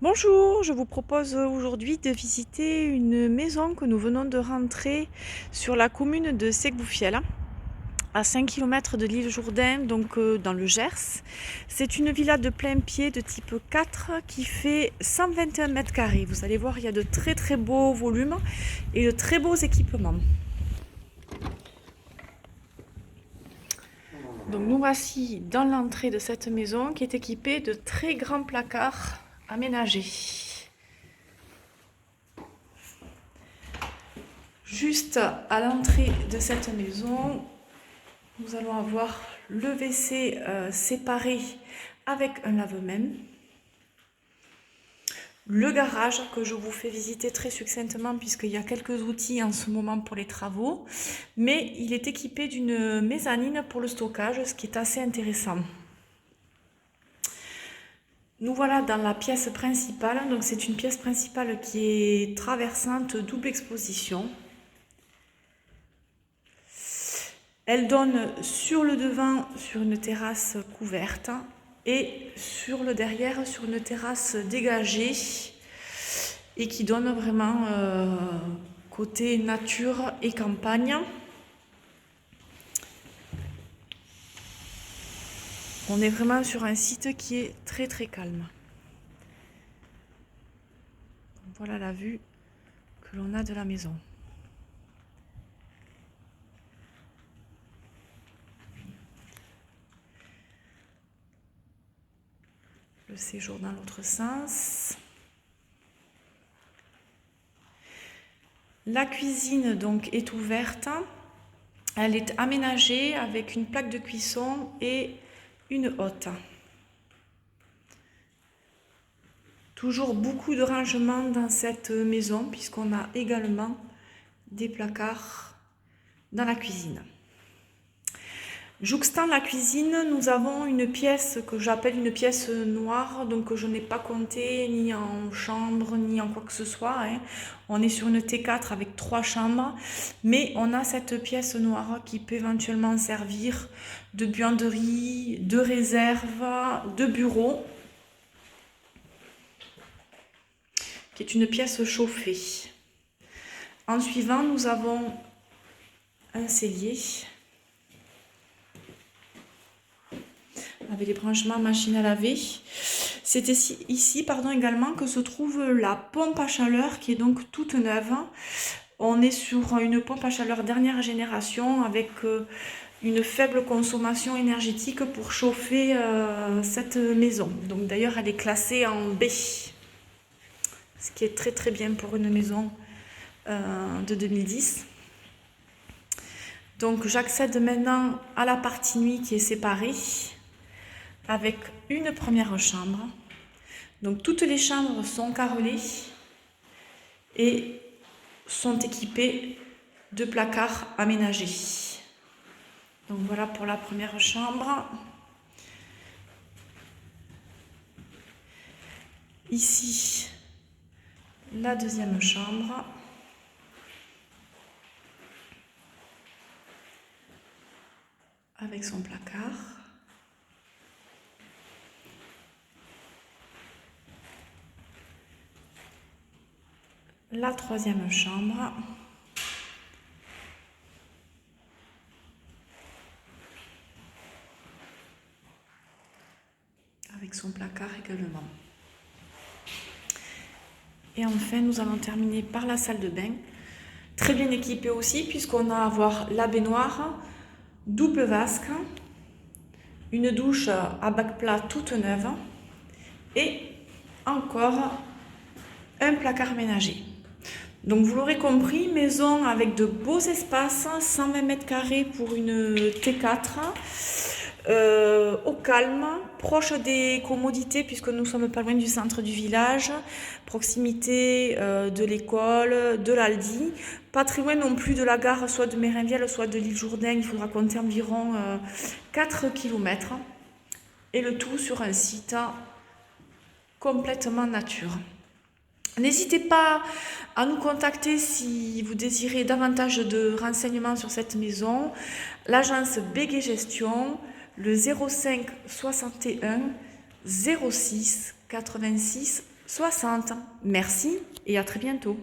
Bonjour, je vous propose aujourd'hui de visiter une maison que nous venons de rentrer sur la commune de Ségoufielle, à 5 km de l'île Jourdain, donc dans le Gers. C'est une villa de plein pied de type 4 qui fait 121 mètres carrés. Vous allez voir, il y a de très très beaux volumes et de très beaux équipements. Donc nous voici dans l'entrée de cette maison qui est équipée de très grands placards aménagés. Juste à l'entrée de cette maison, nous allons avoir le WC séparé avec un lave-mains. Le garage que je vous fais visiter très succinctement puisqu'il y a quelques outils en ce moment pour les travaux. Mais il est équipé d'une mezzanine pour le stockage, ce qui est assez intéressant. Nous voilà dans la pièce principale. Donc c'est une pièce principale qui est traversante, double exposition. Elle donne sur le devant sur une terrasse couverte et sur le derrière sur une terrasse dégagée et qui donne vraiment côté nature et campagne. On est vraiment sur un site qui est très très calme. Voilà la vue que l'on a de la maison. Le séjour dans l'autre sens. La cuisine donc est ouverte. Elle est aménagée avec une plaque de cuisson et une hotte. Toujours beaucoup de rangement dans cette maison puisqu'on a également des placards dans la cuisine. Jouxtant la cuisine, nous avons une pièce que j'appelle une pièce noire, donc je n'ai pas compté ni en chambre ni en quoi que ce soit. On est sur une T4 avec 3 chambres, mais on a cette pièce noire qui peut éventuellement servir de buanderie, de réserve, de bureau, qui est une pièce chauffée. En suivant, nous avons un cellier avec les branchements machine à laver. C'est ici également que se trouve la pompe à chaleur qui est donc toute neuve. On est sur une pompe à chaleur dernière génération avec une faible consommation énergétique pour chauffer cette maison. Donc d'ailleurs elle est classée en B, ce qui est très très bien pour une maison de 2010. Donc j'accède maintenant à la partie nuit qui est séparée avec une première chambre. Donc toutes les chambres sont carrelées et sont équipées de placards aménagés. Donc voilà pour la première chambre. Ici, la deuxième chambre. Avec son placard. La troisième chambre. Avec son placard également. Et enfin, nous allons terminer par la salle de bain. Très bien équipée aussi, puisqu'on a à voir la baignoire, double vasque, une douche à bac plat toute neuve et encore un placard ménager. Donc vous l'aurez compris, maison avec de beaux espaces, 120 mètres carrés pour une T4, au calme, proche des commodités puisque nous ne sommes pas loin du centre du village, proximité de l'école, de l'Aldi, pas très loin non plus de la gare soit de Mérinvielle soit de l'île Jourdain, il faudra compter environ 4 km et le tout sur un site complètement nature. N'hésitez pas à nous contacter si vous désirez davantage de renseignements sur cette maison. L'agence Béguet Gestion, le 05 61 06 86 60. Merci et à très bientôt.